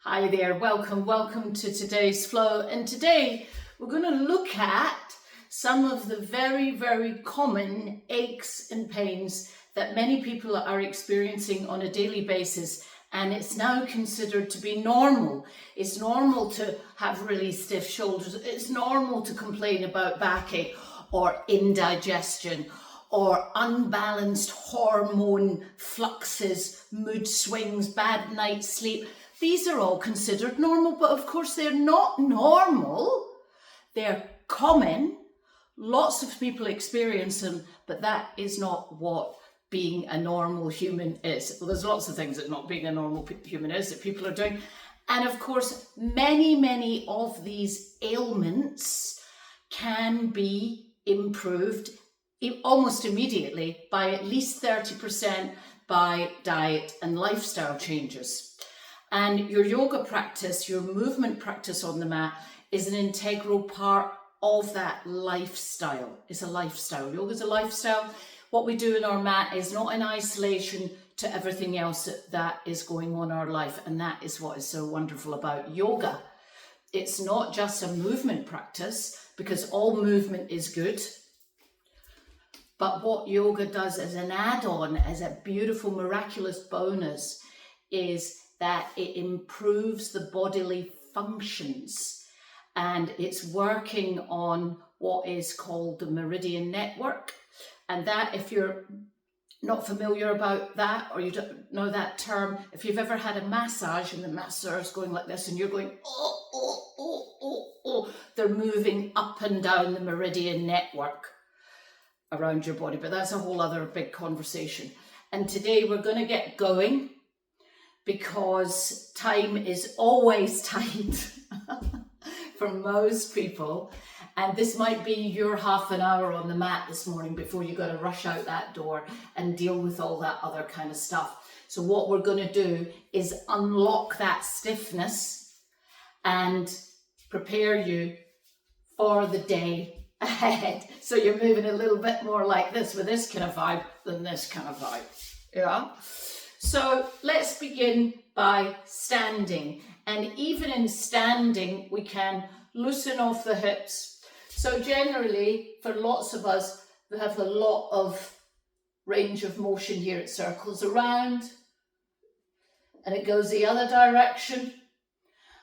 Hi there, welcome to today's flow. And today we're going to look at some of the very common aches and pains that many people are experiencing on a daily basis. And it's now considered to be normal. It's normal to have really stiff shoulders. It's normal to complain about backache or indigestion or unbalanced hormone fluxes, mood swings, bad night's sleep. These are all considered normal, but of course they're not normal. They're common. Lots of people experience them, but that is not what being a normal human is. Well, there's lots of things that not being a normal human is that people are doing. And of course, many of these ailments can be improved almost immediately by at least 30% by diet and lifestyle changes. And your yoga practice, your movement practice on the mat is an integral part of that lifestyle. It's a lifestyle. Yoga is a lifestyle. What we do in our mat is not in isolation to everything else that is going on in our life. And that is what is so wonderful about yoga. It's not just a movement practice, because all movement is good. But what yoga does as an add-on, as a beautiful, miraculous bonus, is that it improves the bodily functions. And it's working on what is called the meridian network. And that, if you're not familiar about that, or you don't know that term, if you've ever had a massage and the masseur is going like this and you're going, oh, they're moving up and down the meridian network around your body. But that's a whole other big conversation. And today we're going to get going because time is always tight for most people. And this might be your half an hour on the mat this morning before you got to rush out that door and deal with all that other kind of stuff. So what we're going to do is unlock that stiffness and prepare you for the day ahead. So you're moving a little bit more like this with this kind of vibe than this kind of vibe. Yeah. So let's begin by standing. And even in standing, we can loosen off the hips. So generally, for lots of us, we have a lot of range of motion here. It circles around and it goes the other direction.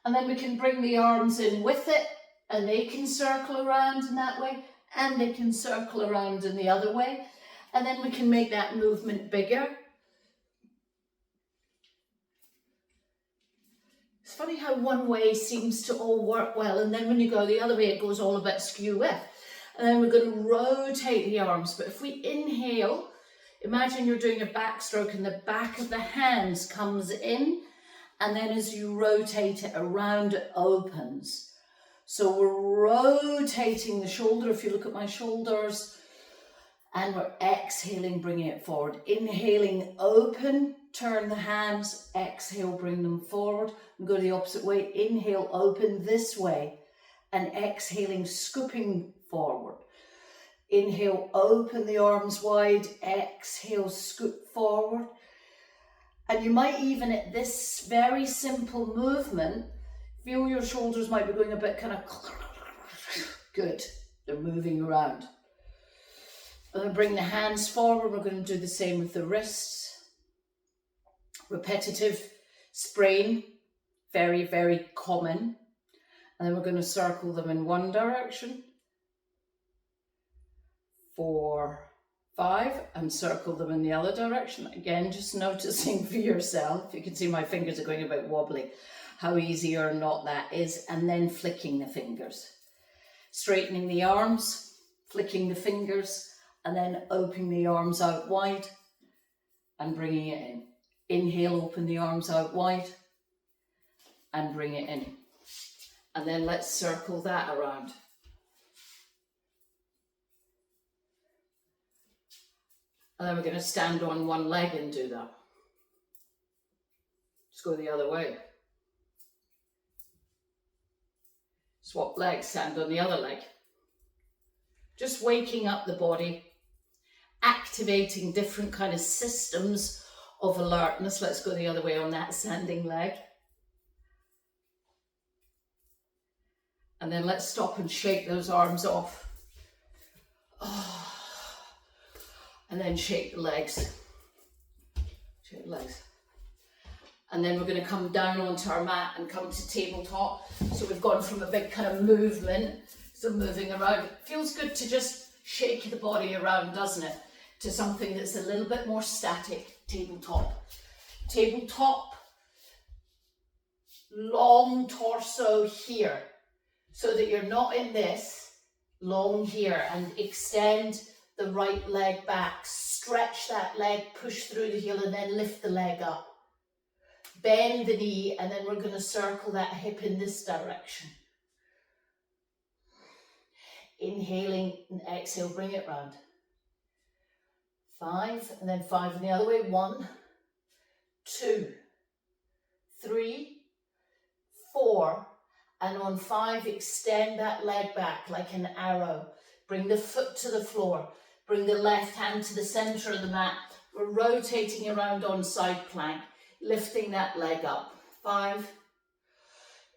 And then we can bring the arms in with it and they can circle around in that way and they can circle around in the other way. And then we can make that movement bigger. It's funny how one way seems to all work well, and then when you go the other way, it goes all a bit skew-with. And then we're going to rotate the arms. But if we inhale, imagine you're doing a backstroke and the back of the hands comes in, and then as you rotate it around, it opens. So we're rotating the shoulder. If you look at my shoulders, and we're exhaling, bringing it forward. Inhaling, open, turn the hands, exhale, bring them forward. And go the opposite way. Inhale, open this way. And exhaling, scooping forward. Inhale, open the arms wide. Exhale, scoop forward. And you might even, at this very simple movement, feel your shoulders might be going a bit kind of good. They're moving around. And then bring the hands forward. We're going to do the same with the wrists. Repetitive sprain, very common. And then we're going to circle them in one direction. 4, 5, and circle them in the other direction. Again, just noticing for yourself. You can see my fingers are going a bit wobbly. How easy or not that is. And then flicking the fingers. Straightening the arms, flicking the fingers, and then opening the arms out wide and bringing it in. Inhale, open the arms out wide and bring it in. And then let's circle that around. And then we're going to stand on one leg and do that. Just go the other way. Swap legs, stand on the other leg. Just waking up the body, activating different kind of systems of alertness. Let's go the other way on that standing leg. And then let's stop and shake those arms off. Oh. And then shake the legs. Shake the legs. And then we're going to come down onto our mat and come to tabletop. So we've gone from a big kind of movement, so moving around. It feels good to just shake the body around, doesn't it? To something that's a little bit more static. Tabletop. Tabletop. Long torso here, so that you're not in this, long here, and extend the right leg back, stretch that leg, push through the heel, and then lift the leg up. Bend the knee, and then we're going to circle that hip in this direction. Inhaling and exhale, bring it round. 5, and then 5 in the other way. 1, 2, 3, 4, and on 5, extend that leg back like an arrow. Bring the foot to the floor. Bring the left hand to the center of the mat. We're rotating around on side plank, lifting that leg up. 5,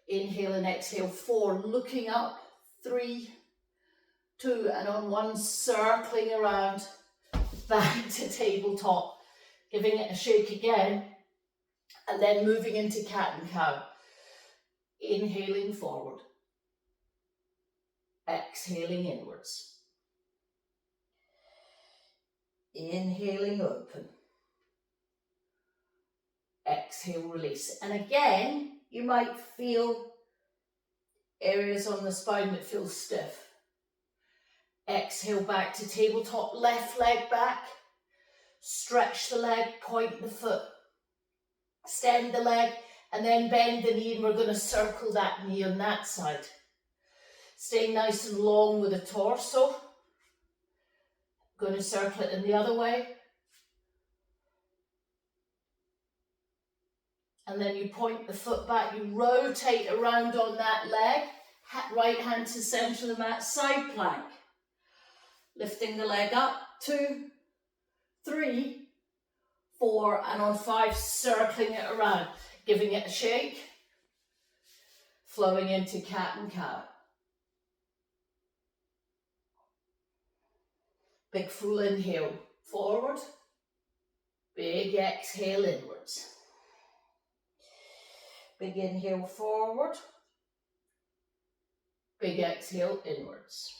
inhale and exhale. 4, looking up. 3, 2, and on 1, circling around, back to tabletop. Giving it a shake again, and then moving into cat and cow. Inhaling forward, exhaling inwards. Inhaling open, exhale release. And again, you might feel areas on the spine that feel stiff. Exhale back to tabletop, left leg back, stretch the leg, point the foot, extend the leg, and then bend the knee, and we're going to circle that knee on that side. Staying nice and long with the torso. Going to circle it in the other way. And then you point the foot back, you rotate around on that leg, right hand to center of the mat, side plank. Lifting the leg up, 2, 3, 4, and on 5, circling it around. Giving it a shake, flowing into cat and cow. Big full inhale forward, big exhale inwards. Big inhale forward, big exhale inwards.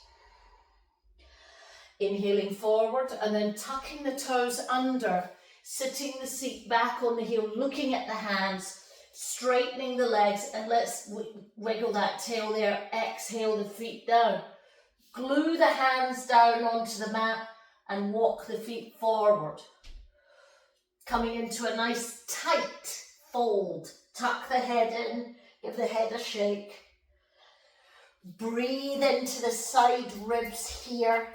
Inhaling forward and then tucking the toes under, sitting the seat back on the heel, looking at the hands, straightening the legs, and let's wiggle that tail there. Exhale the feet down. Glue the hands down onto the mat and walk the feet forward. Coming into a nice tight fold. Tuck the head in, give the head a shake. Breathe into the side ribs here.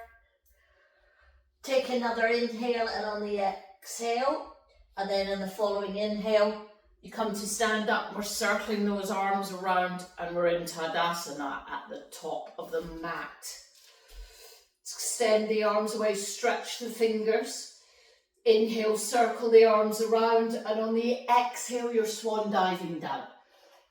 Take another inhale, and on the exhale, and then in the following inhale, you come to stand up. We're circling those arms around, and we're in Tadasana at the top of the mat. Extend the arms away, stretch the fingers. Inhale, circle the arms around, and on the exhale, you're swan diving down.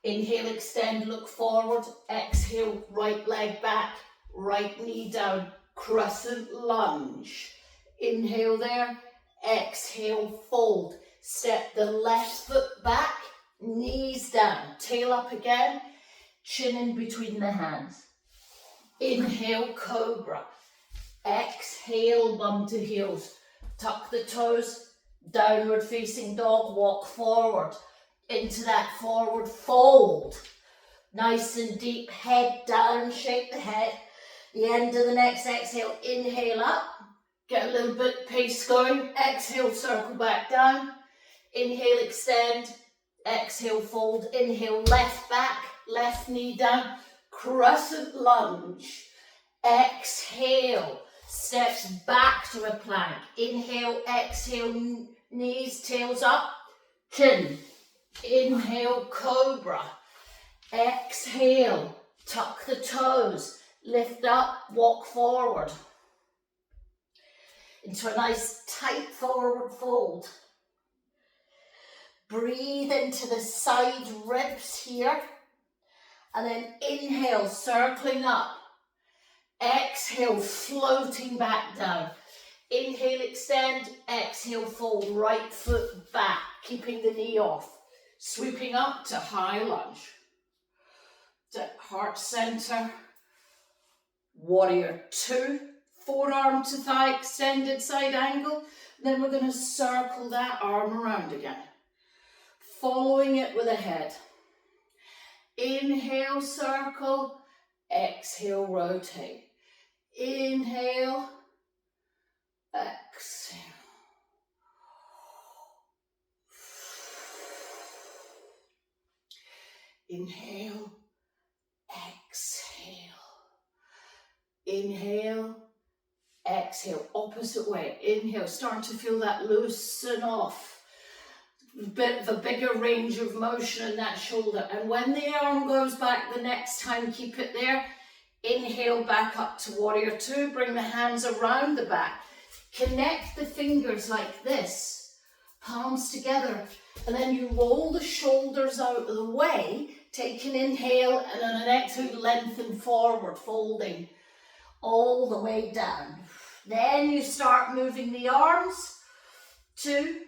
Inhale, extend, look forward. Exhale, right leg back, right knee down, crescent lunge. Inhale there, exhale, fold. Step the left foot back, knees down, tail up again, chin in between the hands. Inhale, cobra. Exhale, bum to heels. Tuck the toes, downward facing dog, walk forward into that forward fold. Nice and deep, head down, shake the head. The end of the next exhale, inhale up, get a little bit pace going. Exhale, circle back down. Inhale, extend. Exhale, fold. Inhale, left back, left knee down, crescent lunge. Exhale, steps back to a plank. Inhale, exhale, knees, tails up, chin. Inhale, cobra. Exhale, tuck the toes, lift up, walk forward. Into a nice tight forward fold. Breathe into the side ribs here. And then inhale, circling up. Exhale, floating back down. Inhale, extend. Exhale, fold. Right foot back, keeping the knee off. Sweeping up to high lunge. To heart center. Warrior 2. Forearm to thigh, extended side angle. Then we're going to circle that arm around again. Following it with a head. Inhale, circle. Exhale, rotate. Inhale. Exhale. Inhale. Exhale. Inhale. Exhale. Opposite way. Inhale. Start to feel that loosen off. Bit of a bigger range of motion in that shoulder. And when the arm goes back the next time, keep it there. Inhale back up to warrior 2. Bring the hands around the back. Connect the fingers like this. Palms together. And then you roll the shoulders out of the way. Take an inhale and on an exhale, lengthen forward, folding all the way down. Then you start moving the arms. 2,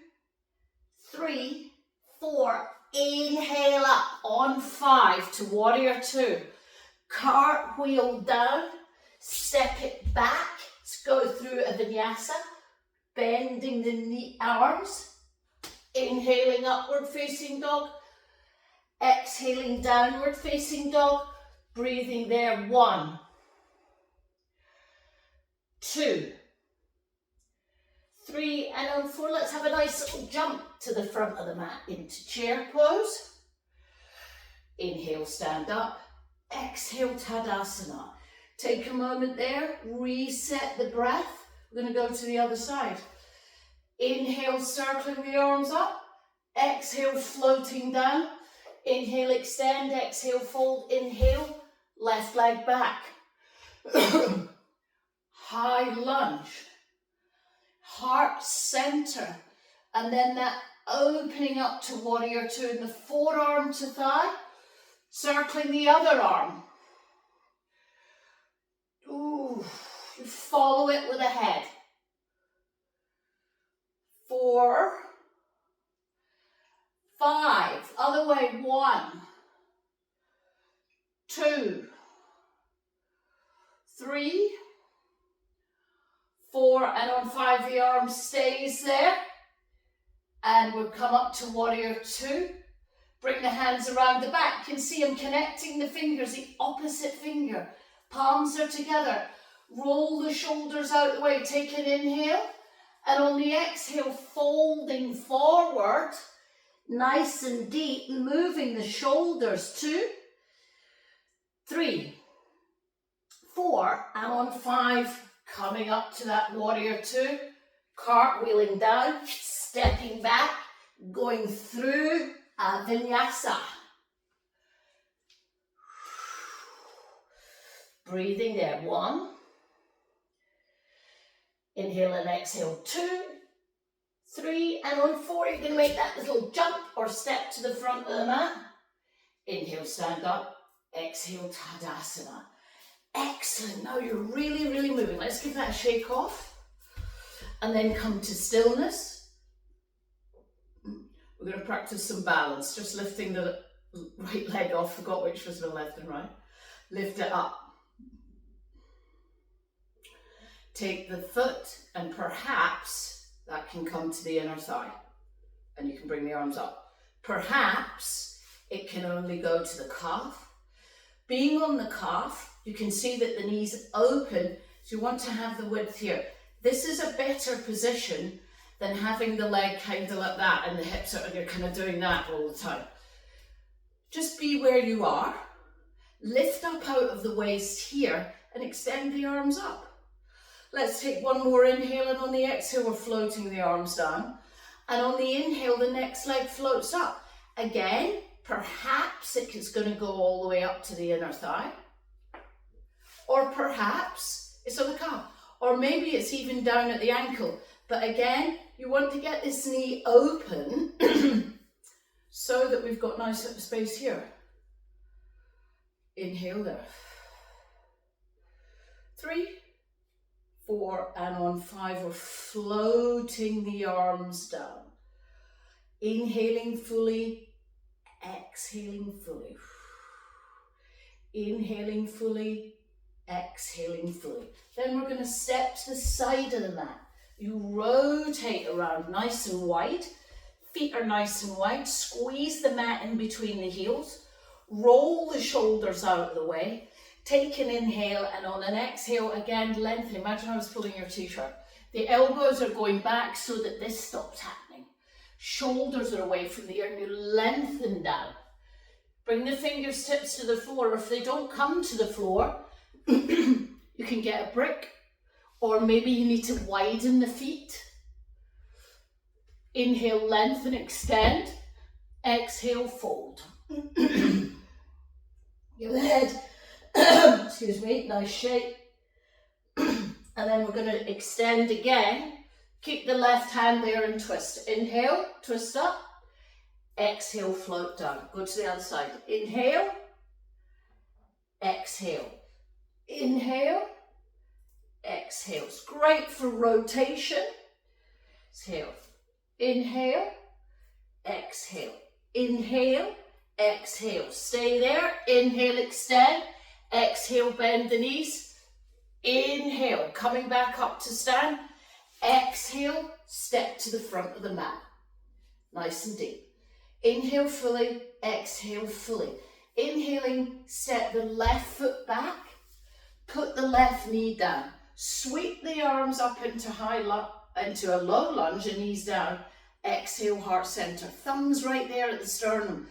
3, 4, inhale up on 5 to warrior 2. Cartwheel down, step it back, let's go through a vinyasa, bending the knee arms, inhaling upward facing dog, exhaling downward facing dog, breathing there. 1, 2, 3, and on 4, let's have a nice little jump to the front of the mat into chair pose. Inhale, stand up. Exhale, Tadasana. Take a moment there, reset the breath. We're going to go to the other side. Inhale, circling the arms up. Exhale, floating down. Inhale, extend. Exhale, fold. Inhale, left leg back. High lunge. Heart center, and then that opening up to warrior 2 in the forearm to thigh, circling the other arm. Ooh, you follow it with a head. 4, 5, other way. 1, 2, 3, 4, and on 5 the arm stays there, and we'll come up to warrior 2. Bring the hands around the back. You can see I'm connecting the fingers, the opposite finger. Palms are together. Roll the shoulders out the way. Take an inhale, and on the exhale, folding forward, nice and deep, moving the shoulders. 2, 3, 4, and on 5, coming up to that warrior 2, cartwheeling down, stepping back, going through a vinyasa. Breathing there. 1. Inhale and exhale. 2, 3, and on 4, you're going to make that little jump or step to the front of the mat. Inhale, stand up. Exhale, Tadasana. Excellent. Now you're really, really moving. Let's give that a shake off. And then come to stillness. We're going to practice some balance. Just lifting the right leg off. Forgot which was the left and right. Lift it up. Take the foot and perhaps that can come to the inner thigh. And you can bring the arms up. Perhaps it can only go to the calf. Being on the calf, you can see that the knees open, so you want to have the width here. This is a better position than having the leg kind of like that and the hips are, and you're kind of doing that all the time. Just be where you are. Lift up out of the waist here and extend the arms up. Let's take one more inhale, and on the exhale, we're floating the arms down. And on the inhale, the next leg floats up. Again, perhaps it is going to go all the way up to the inner thigh. Or perhaps it's on the calf. Or maybe it's even down at the ankle. But again, you want to get this knee open so that we've got nice space here. Inhale there. 3, 4, and on 5, we're floating the arms down. Inhaling fully, exhaling fully. Inhaling fully, exhaling fully. Then we're going to step to the side of the mat. You rotate around nice and wide. Feet are nice and wide. Squeeze the mat in between the heels. Roll the shoulders out of the way. Take an inhale, and on an exhale, again, lengthen. Imagine I was pulling your t-shirt. The elbows are going back so that this stops happening. Shoulders are away from the ear, and you lengthen down. Bring the fingertips to the floor. If they don't come to the floor, you can get a brick, or maybe you need to widen the feet. Inhale, lengthen, extend. Exhale, fold. Your head, excuse me, nice shape. And then we're going to extend again. Keep the left hand there and twist. Inhale, twist up. Exhale, float down. Go to the other side. Inhale, exhale. Inhale, exhale. It's great for rotation. Exhale. Inhale, exhale. Inhale, exhale. Stay there. Inhale, extend. Exhale, bend the knees. Inhale, coming back up to stand. Exhale, step to the front of the mat. Nice and deep. Inhale fully, exhale fully. Inhaling, step the left foot back. Put the left knee down. Sweep the arms up into a low lunge and knees down. Exhale, heart center. Thumbs right there at the sternum.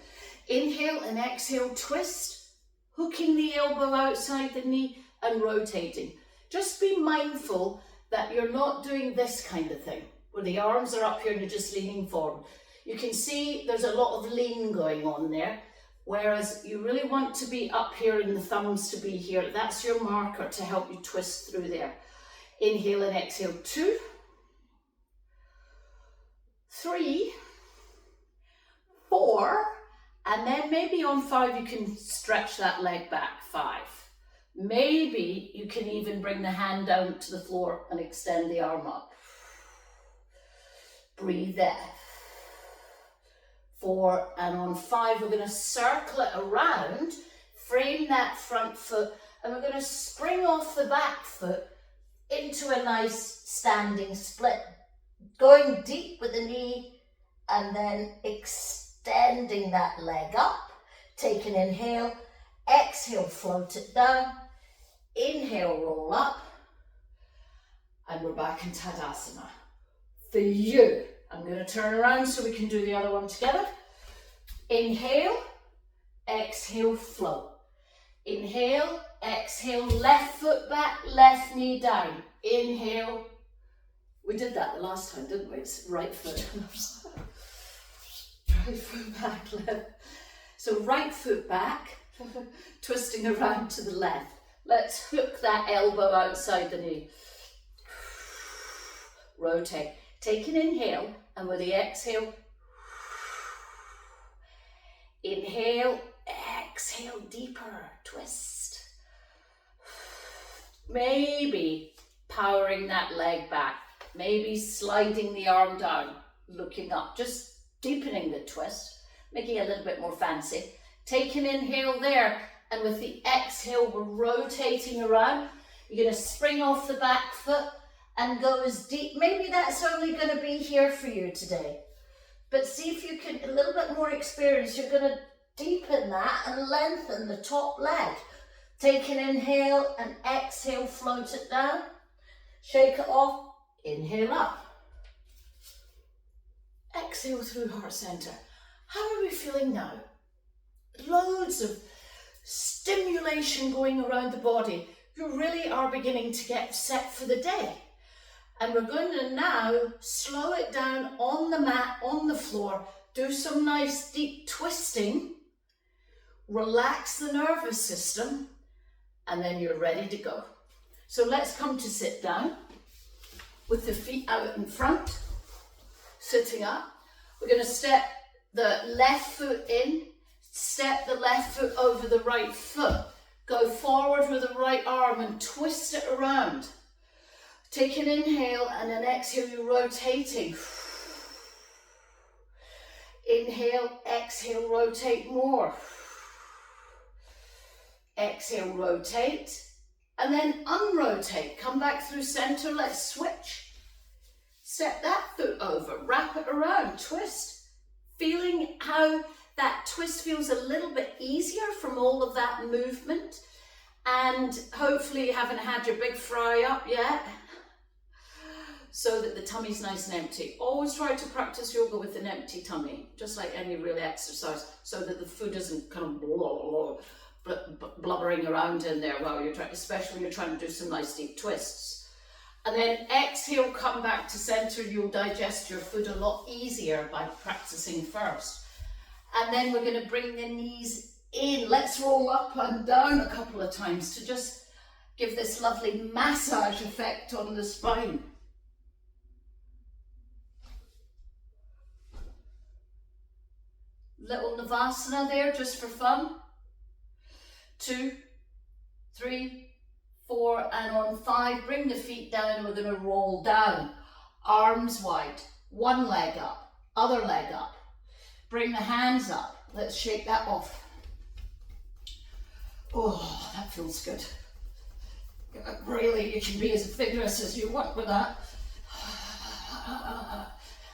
Inhale and exhale, twist. Hooking the elbow outside the knee and rotating. Just be mindful that you're not doing this kind of thing, where the arms are up here and you're just leaning forward. You can see there's a lot of lean going on there, whereas you really want to be up here and the thumbs to be here. That's your marker to help you twist through there. Inhale and exhale, 2, 3, 4, and then maybe on 5 you can stretch that leg back, 5. Maybe you can even bring the hand down to the floor and extend the arm up. Breathe there. 4, and on 5 we're going to circle it around, frame that front foot, and we're going to spring off the back foot into a nice standing split. Going deep with the knee and then extending that leg up. Take an inhale, exhale, float it down. Inhale, roll up, and we're back in Tadasana. For you, I'm going to turn around so we can do the other one together. Inhale, exhale, float. Inhale, exhale, left foot back, left knee down. Inhale. We did that the last time, didn't we? It's right foot. Right foot back, left. So right foot back, twisting around to the left. Let's hook that elbow outside the knee. Rotate. Take an inhale, and with the exhale, inhale, exhale, deeper, twist. Maybe powering that leg back, maybe sliding the arm down, looking up, just deepening the twist, making it a little bit more fancy. Take an inhale there, and with the exhale, we're rotating around. You're going to spring off the back foot and go as deep. Maybe that's only going to be here for you today. But see if you can, a little bit more experience, you're going to deepen that and lengthen the top leg. Take an inhale and exhale, float it down. Shake it off, inhale up. Exhale through heart center. How are we feeling now? Loads of stimulation going around the body. You really are beginning to get set for the day. And we're going to now slow it down on the mat, on the floor. Do some nice deep twisting. Relax the nervous system. And then you're ready to go. So let's come to sit down with the feet out in front, sitting up. We're going to step the left foot in, step the left foot over the right foot. Go forward with the right arm and twist it around. Take an inhale and an exhale, you're rotating. Inhale, exhale, rotate more. Exhale, rotate, and then unrotate. Come back through center, let's switch. Step that foot over, wrap it around, twist. Feeling how that twist feels a little bit easier from all of that movement. And hopefully you haven't had your big fry up yet, so that the tummy's nice and empty. Always try to practice yoga with an empty tummy, just like any real exercise, so that the food isn't kind of blubbering around in there while you're trying, especially when you're trying to do some nice deep twists. And then exhale, come back to center. You'll digest your food a lot easier by practicing first. And then we're going to bring the knees in. Let's roll up and down a couple of times to just give this lovely massage effect on the spine. Little Navasana there just for fun. 2, 3, 4, and on 5, bring the feet down. We're going to roll down, arms wide, one leg up, other leg up. Bring the hands up. Let's shake that off. Oh, that feels good. Really, you can be as vigorous as you want with that.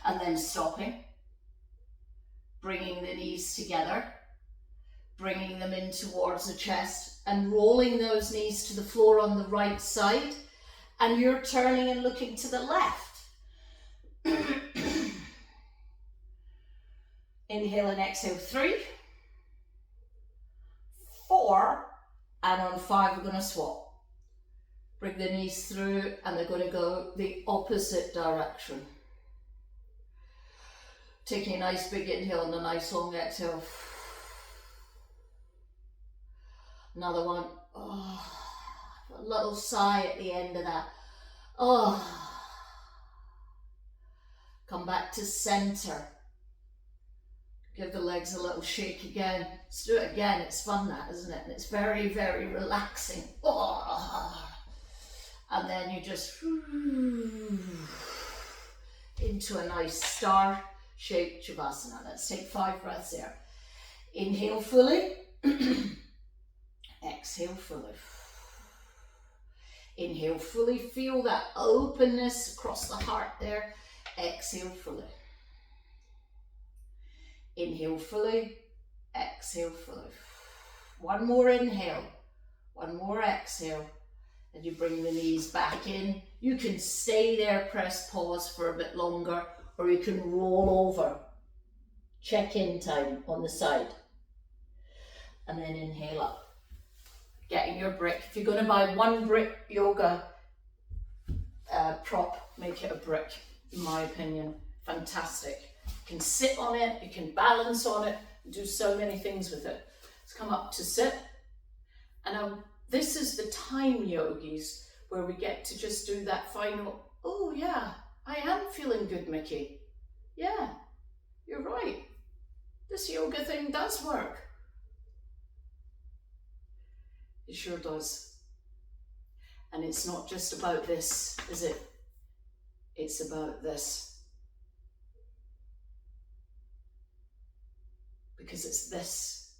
And then stopping. Bringing the knees together. Bringing them in towards the chest and rolling those knees to the floor on the right side. And you're turning and looking to the left. Inhale and exhale, 3, 4, and on 5 we're going to swap. Bring the knees through and they're going to go the opposite direction. Taking a nice big inhale and a nice long exhale. Another one. Oh, a little sigh at the end of that. Oh. Come back to center. Give the legs a little shake again. Let's do it again. It's fun, that, isn't it? And it's very, very relaxing. Oh. And then you just into a nice star-shaped Shavasana. Let's take 5 breaths there. Inhale fully. Exhale fully. Inhale fully. Feel that openness across the heart there. Exhale fully. Inhale fully. Exhale fully. One more inhale. One more exhale. And you bring the knees back in. You can stay there, press pause for a bit longer, or you can roll over. Check-in time on the side. And then inhale up. Getting your brick. If you're going to buy one brick yoga prop, make it a brick, in my opinion. Fantastic. You can sit on it, you can balance on it, and do so many things with it. Let's come up to sit. And this is the time, yogis, where we get to just do that final, oh yeah, I am feeling good, Mickey. Yeah, you're right. This yoga thing does work. It sure does. And it's not just about this, is it? It's about this. Because it's this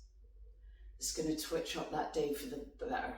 that's going to twitch up that day for the better.